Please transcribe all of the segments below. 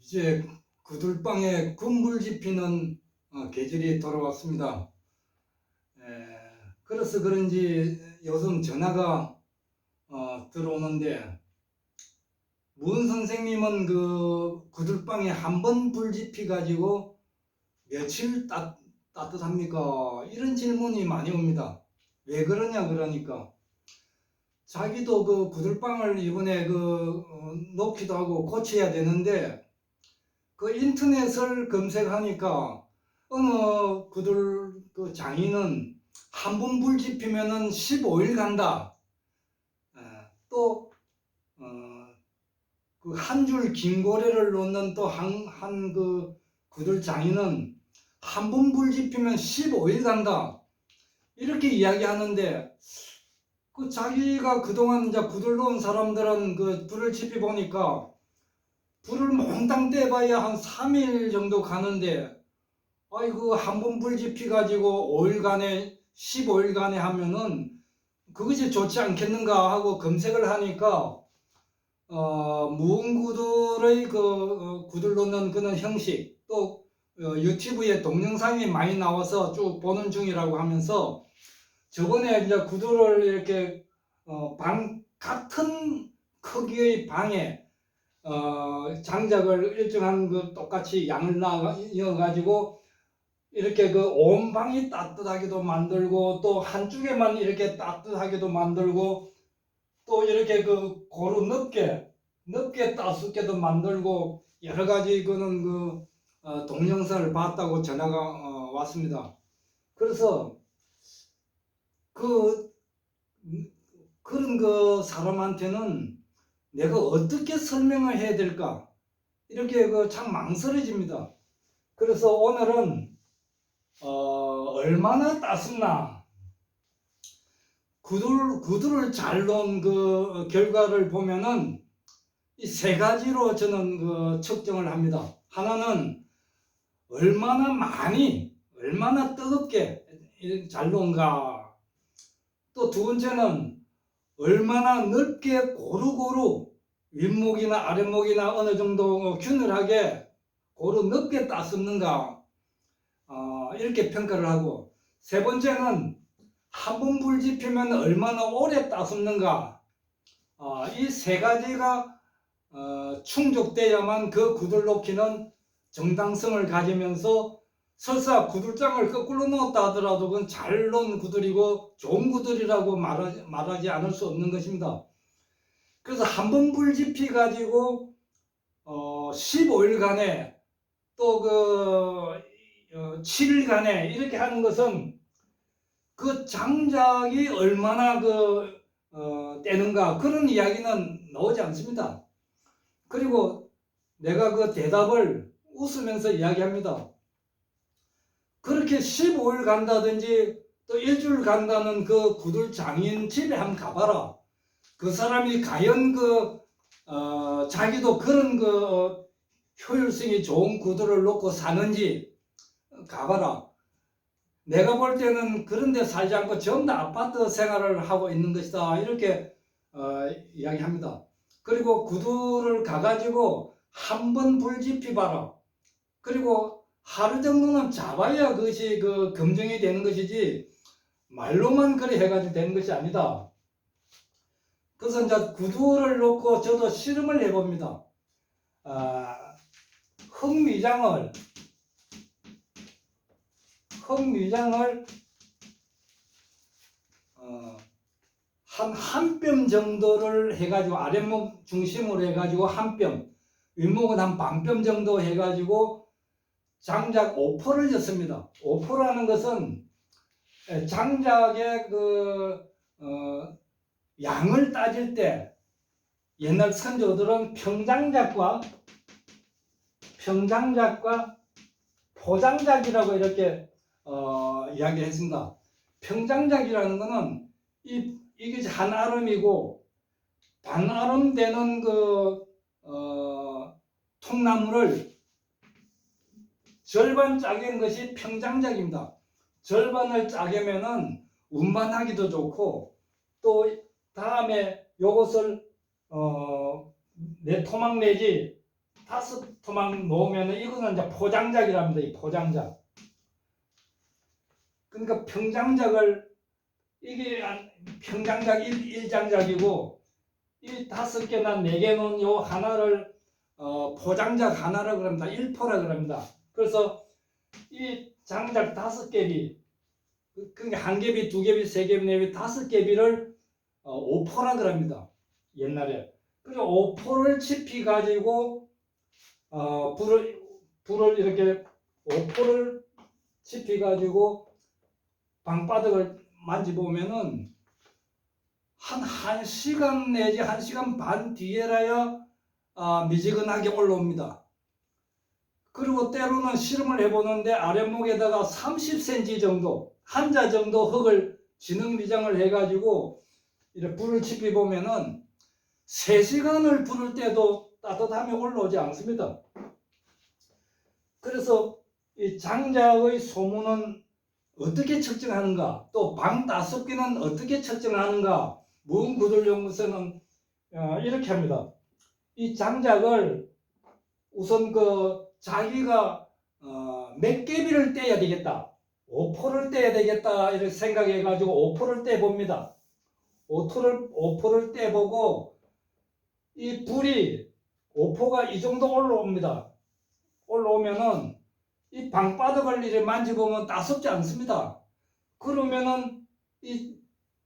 이제 구들방에 군불 지피는 계절이 돌아왔습니다. 그래서 그런지 요즘 전화가 들어오는데, 문 선생님은 그 구들방에 한 번 불 지피 가지고 며칠 따뜻합니까? 이런 질문이 많이 옵니다. 왜 그러냐 그러니까 자기도 그 구들방을 이번에 놓기도 하고 고쳐야 되는데, 그 인터넷을 검색하니까 어느 그 장인은 한 번 불 지피면은 15일 간다. 또 그 한 줄 긴고래를 놓는 또 한 그 구들 장인은 한 번 불 지피면 15일 간다. 이렇게 이야기하는데, 그 자기가 그동안 이제 구들 놓은 사람들은 그 불을 지피 보니까 불을 몽땅 떼봐야 한 3일 정도 가는데, 아이고 한 번 불 지피 가지고 5일간에 15일간에 하면은 그것이 좋지 않겠는가 하고 검색을 하니까 무언구들의 구들 놓는 그런 형식, 또 유튜브에 동영상이 많이 나와서 쭉 보는 중이라고 하면서, 저번에 이제 구들을 이렇게 방 같은 크기의 방에 장작을 일정한 그 똑같이 양을 넣어 가지고 이렇게 그 온 방이 따뜻하게도 만들고, 또 한쪽에만 이렇게 따뜻하게도 만들고, 또 이렇게 그 고루 넓게 따숩게도 만들고, 여러 가지 동영상을 봤다고 전화가 왔습니다. 그래서 그 그런 그 사람한테는 내가 어떻게 설명을 해야 될까, 이렇게 참 망설여집니다. 그래서 오늘은 얼마나 따숩나, 구두를 잘 놓은 그 결과를 보면은 이 세 가지로 저는 측정을 합니다. 하나는 얼마나 뜨겁게 잘 놓은가. 또 두 번째는 얼마나 넓게 고루고루 윗목이나 아랫목이나 어느 정도 균일하게 고루 넓게 따숩는가, 이렇게 평가를 하고, 세 번째는 한 번 불 지피면 얼마나 오래 따숩는가. 이 세 가지가 충족돼야만 그 구들 놓기는 정당성을 가지면서, 설사 구들장을 거꾸로 놓았다 하더라도 그건 잘 놓은 구들이고 좋은 구들이라고 말하지 않을 수 없는 것입니다. 그래서 한 번 불 지피 가지고 15일간에 또 7일간에 이렇게 하는 것은 그 장작이 얼마나 떼는가, 그런 이야기는 나오지 않습니다. 그리고 내가 그 대답을 웃으면서 이야기합니다. 그렇게 15일 간다든지 또 일주일 간다는 그 구들 장인 집에 한번 가봐라. 그 사람이 과연 자기도 그런 효율성이 좋은 구들을 놓고 사는지 가봐라. 내가 볼 때는 그런 데 살지 않고 전부 다 아파트 생활을 하고 있는 것이다, 이렇게 이야기합니다. 그리고 구두를 가가지고 한 번 불 지피 봐라. 그리고 하루 정도는 잡아야 그것이 검증이 되는 것이지, 말로만 그리 해가지고 되는 것이 아니다. 그래서 이제 구두를 놓고 저도 실험을 해봅니다. 흙미장을 한 뼘 정도를 해가지고, 아랫목 중심으로 해가지고 한 뼘, 윗목은 한 반 뼘 정도 해가지고 장작 5%를 줬습니다. 5%라는 것은 장작의 양을 따질 때 옛날 선조들은 평장작과 포장작이라고 이렇게 이야기했습니다. 평장작이라는 것은 이게 한 아름이고, 반 아름 되는 통나무를 절반 짜갠 것이 평장작입니다. 절반을 짜개면은 운반하기도 좋고, 또 다음에 요것을 내 토막 내지 5 토막 놓으면 이거는 이제 포장작이랍니다. 이 포장작. 그러니까 평장작을 이게 평장작 1장작이고 이 5개나 4개 놓은 요 하나를 포장작 하나라 그럽니다. 1포라 그럽니다. 그래서 이 장작 5개비 그러니까 1개비, 2개비, 3개비, 4개비, 5개비를 5포라 그럽니다. 옛날에. 그리고 5포를 칩히 가지고 불을 이렇게 5포를 칩히 가지고 방바닥을 만지보면은 한 1시간 내지 1시간 반 뒤에라야 미지근하게 올라옵니다. 그리고 때로는 실험을 해보는데 아랫목에다가 30cm 정도, 한자 정도 흙을 진흙 미장을 해가지고 이렇게 불을 지피 보면은 3시간을 부를 때도 따뜻함이 올라오지 않습니다. 그래서 이 장작의 소문은 어떻게 측정하는가, 또 방 따숩기는 어떻게 측정하는가, 무음구들연구소는 이렇게 합니다. 이 장작을 우선 자기가 몇 개비를 떼야 되겠다, 5포를 떼야 되겠다 이렇게 생각해 가지고 5포를 떼봅니다. 5포를 떼보고 이 불이 5포가 이 정도 올라옵니다. 올라오면은 이 방바닥을 이렇게 만지보면 따숩지 않습니다. 그러면은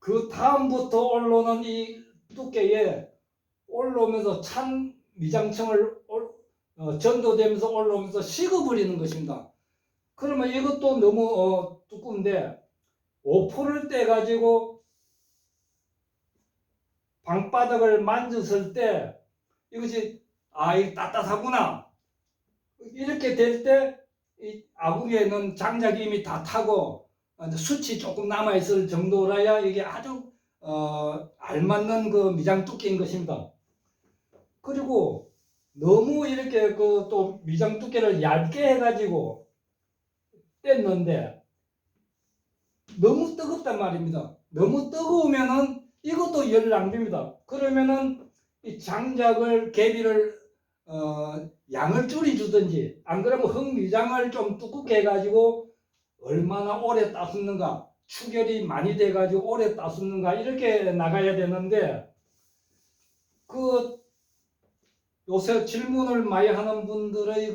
그 다음부터 올라오는 이 두께에 올라오면서 찬 미장층을 전도되면서 올라오면서 식어버리는 것입니다. 그러면 이것도 너무 두꺼운데 5포를 떼가지고 방바닥을 만졌을 때 이것이 이 따뜻하구나 이렇게 될 때 이 아궁이에는 장작이 이미 다 타고 숯이 조금 남아있을 정도라야 이게 아주 알맞는 그 미장 두께인 것입니다. 그리고 너무 이렇게 또 미장 두께를 얇게 해가지고 뗐는데 너무 뜨겁단 말입니다. 너무 뜨거우면은 이것도 열 낭비입니다. 그러면은 이 장작을 개비를 양을 줄여주든지 안 그러면 흙미장을 좀 두껍게 해가지고 얼마나 오래 따숩는가, 추결이 많이 돼가지고 오래 따숩는가 이렇게 나가야 되는데 요새 질문을 많이 하는 분들의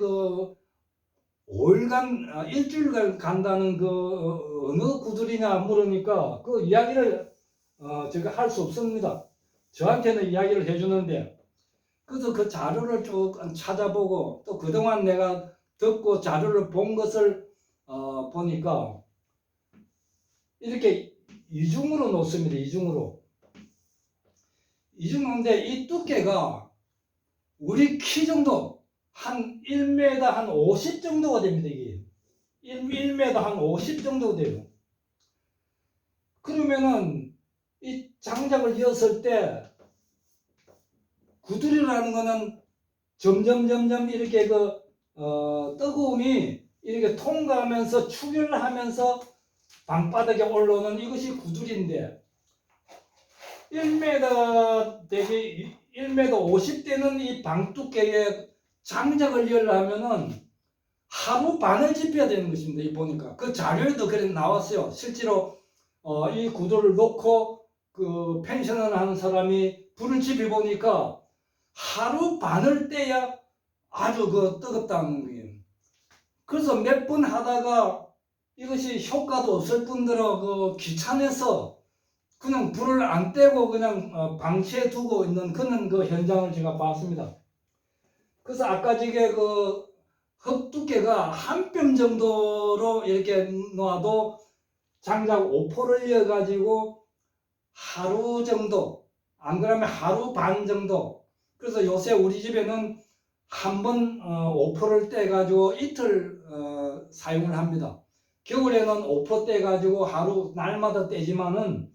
5일간, 일주일간 간다는 어느 구들이냐 물으니까 그 이야기를 제가 할 수 없습니다. 저한테는 이야기를 해주는데 그래서 그 자료를 쭉 찾아보고 또 그동안 내가 듣고 자료를 본 것을 보니까 이렇게 이중으로 놓습니다. 이중으로. 이중인데 이 두께가 우리 키 정도 한 1m 한 50 정도가 됩니다. 이게 1m 한 50 정도 돼요. 그러면은 이 장작을 이었을 때 구들이라는 거는 점점 이렇게 뜨거움이 이렇게 통과하면서 추결하면서 방바닥에 올라오는 이것이 구들인데 1m 대비 1m 50 되는 이 방 두께에 장작을 열려면은 하루 반을 지펴야 되는 것입니다. 이 보니까 그 자료에도 그래 나왔어요. 실제로 이 구두를 놓고 그 펜션을 하는 사람이 불을 지펴 보니까 하루 반을 떼야 아주 뜨겁다는 거예요. 그래서 몇 번 하다가 이것이 효과도 없을 뿐더러 귀찮아서 그냥 불을 안 떼고 그냥 방치해 두고 있는 그런 현장을 제가 봤습니다. 그래서 아까 저게 흙 두께가 한 뼘 정도로 이렇게 놔도 장작 5포를 이어가지고 하루 정도, 안 그러면 하루 반 정도. 그래서 요새 우리 집에는 한 번 5포를 떼가지고 이틀 사용을 합니다. 겨울에는 5포 떼가지고 하루 날마다 떼지만은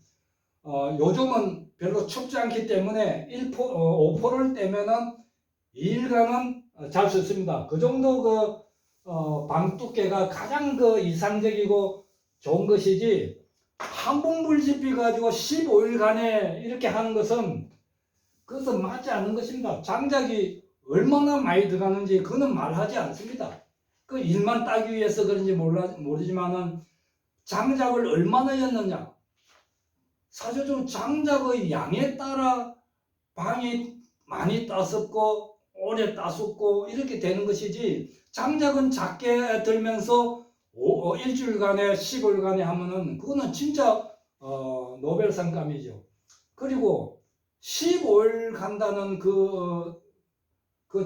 요즘은 별로 춥지 않기 때문에 5포를 떼면은 2일간은 잘 수 있습니다. 그 정도 방 두께가 가장 이상적이고 좋은 것이지 한 봉불 지피 가지고 15일간에 이렇게 하는 것은 그것은 맞지 않는 것입니다. 장작이 얼마나 많이 들어가는지 그거는 말하지 않습니다. 그 일만 따기 위해서 그런지 모르지만은 장작을 얼마나 였느냐, 사실적으로 장작의 양에 따라 방이 많이 따숩고 오래 따숩고 이렇게 되는 것이지, 장작은 작게 들면서 일주일간에 10일간에 하면은 그거는 진짜 노벨상감이죠. 그리고 15일 간다는 그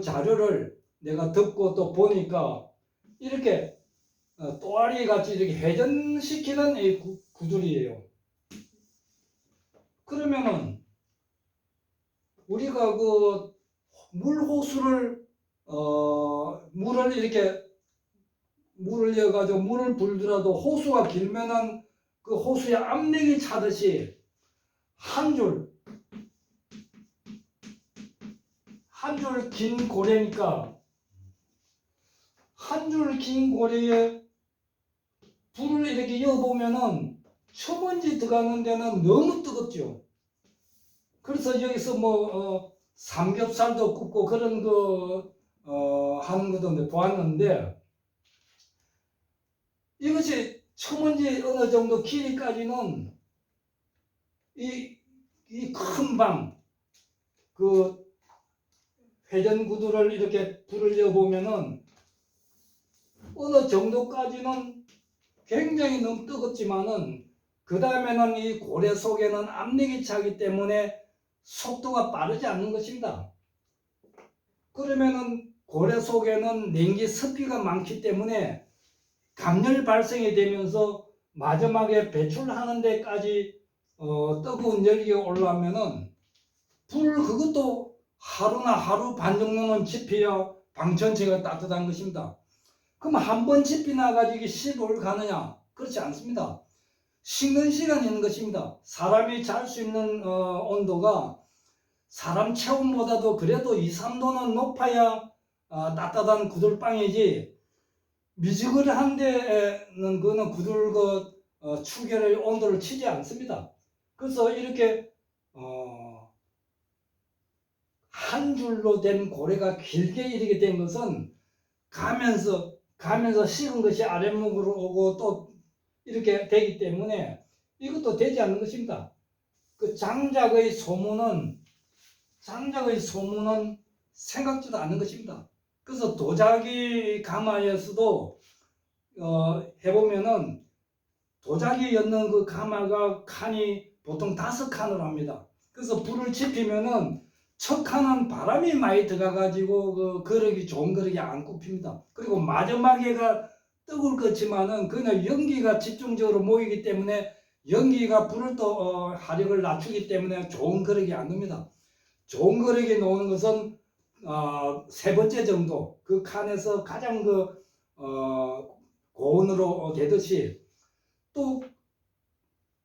자료를 내가 듣고 또 보니까 이렇게 또아리 같이 이렇게 회전시키는 이 구들이에요. 그러면은 우리가 그 물호수를 물을 이렇게 물을 여가지고 물을 불더라도 호수가 길면은 그 호수에 압력이 차듯이 한 줄 긴 고래니까 한 줄 긴 고래에 불을 이렇게 이어보면은 초먼지 들어가는 데는 너무 뜨겁죠. 그래서 여기서 삼겹살도 굽고 그런 거 하는 것도 보았는데, 이것이 초먼지 어느 정도 길이까지는 이 큰 방, 그 회전 구두를 이렇게 불을 이어보면은 어느 정도까지는 굉장히 너무 뜨겁지만은 그 다음에는 이 고래 속에는 압력이 차기 때문에 속도가 빠르지 않는 것입니다. 그러면은 고래 속에는 냉기 습기가 많기 때문에 감열 발생이 되면서 마지막에 배출하는 데까지 뜨거운 열기가 올라오면은 그것도 하루나 하루 반 정도는 지펴야 방 전체가 따뜻한 것입니다. 그럼 한 번 지피 나가지고 15일 가느냐? 그렇지 않습니다. 식는 시간이 있는 것입니다. 사람이 잘 수 있는 온도가 사람 체온보다도 그래도 2, 3도는 높아야 따뜻한 구들방이지, 미지근한 데는 그거는 구들 추계를 온도를 치지 않습니다. 그래서 이렇게 한 줄로 된 고래가 길게 이렇게 된 것은 가면서 식은 것이 아랫목으로 오고 또 이렇게 되기 때문에 이것도 되지 않는 것입니다. 그 장작의 소문은 생각지도 않는 것입니다. 그래서 도자기 가마에서도 해보면은 도자기 였는 그 가마가 칸이 보통 5칸을 합니다. 그래서 불을 지피면은 첫 칸은 바람이 많이 들어가가지고 그 그릇이 좋은 그릇이 안 굽힙니다. 그리고 마지막에가 뜨거울 것지만은 그냥 연기가 집중적으로 모이기 때문에 연기가 불을 또 화력을 낮추기 때문에 좋은 그릇이 안 납니다. 좋은 그릇이 나오는 것은 세 번째 정도, 그 칸에서 가장 고온으로 되듯이, 또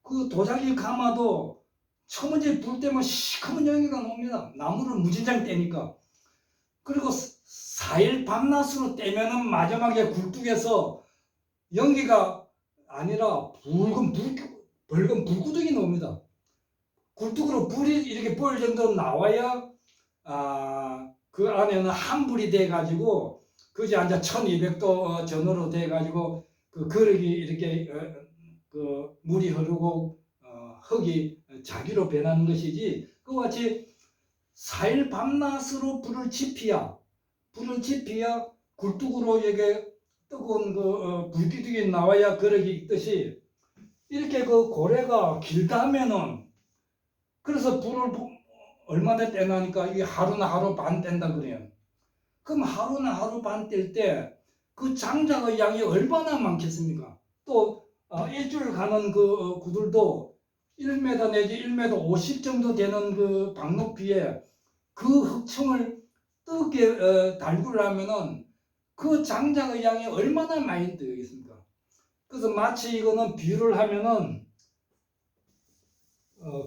그 도자기 가마도 처음에 불 때면 시커먼 연기가 나옵니다. 나무를 무진장 떼니까. 그리고 4일 밤낮으로 떼면은 마지막에 굴뚝에서 연기가 아니라 붉은 불구덩이 나옵니다. 굴뚝으로 불이 이렇게 보일 정도로 나와야 그 안에는 한불이 돼 가지고 그지 앉아 1200도 전후로 돼 가지고 그 그릇이 이렇게 그 물이 흐르고 흙이 자기로 변하는 것이지, 그와 같이 4일 밤낮으로 불을 지피야 굴뚝으로 이게 뜨거운 불기둥이 나와야 그릇이 있듯이, 이렇게 그 고래가 길다면은, 그래서 불을 얼마나 떼나니까 이게 하루나 하루 반 뗀다 그래요. 그럼 하루나 하루 반 뗄 때 그 장작의 양이 얼마나 많겠습니까? 또 일주일 가는 그 구들도 1m 내지 1m 50 정도 되는 그 방높이에 그 흙층을 뜨게 달구려면은 그 장작의 양이 얼마나 많이 들겠습니까? 그래서 마치 이거는 비유를 하면은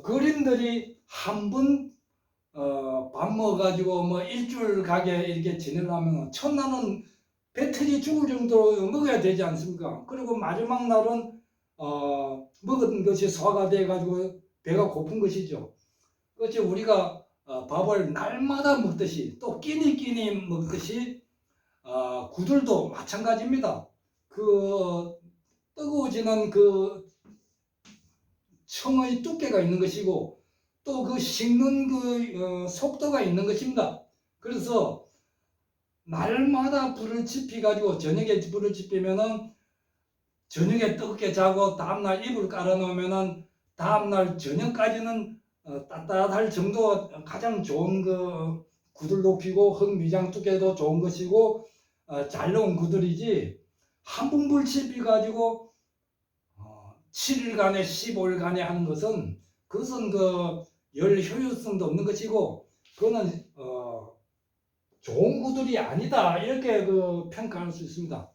그림들이 한 번 밥 먹어가지고 뭐 일주일 가게 이렇게 지내려면 첫날은 배터리 죽을 정도로 먹어야 되지 않습니까? 그리고 마지막 날은 먹은 것이 소화가 돼가지고 배가 고픈 것이죠. 그렇지, 우리가 밥을 날마다 먹듯이 또 끼니 먹듯이 구들도 마찬가지입니다. 그 뜨거워지는 그 청의 두께가 있는 것이고 또 그 식는 그 속도가 있는 것입니다. 그래서 날마다 불을 지피 가지고 저녁에 불을 지피면은 저녁에 뜨겁게 자고 다음날 이불 깔아 놓으면은 다음날 저녁까지는 따뜻할 정도가 가장 좋은 그 구들 높이고 흙미장 두께도 좋은 것이고 잘 나온 구들이지 한 분불 지피 가지고 7일간에 15일간에 하는 것은 그것은 그 열 효율성도 없는 것이고 그거는 좋은 구들이 아니다 이렇게 그 평가할 수 있습니다.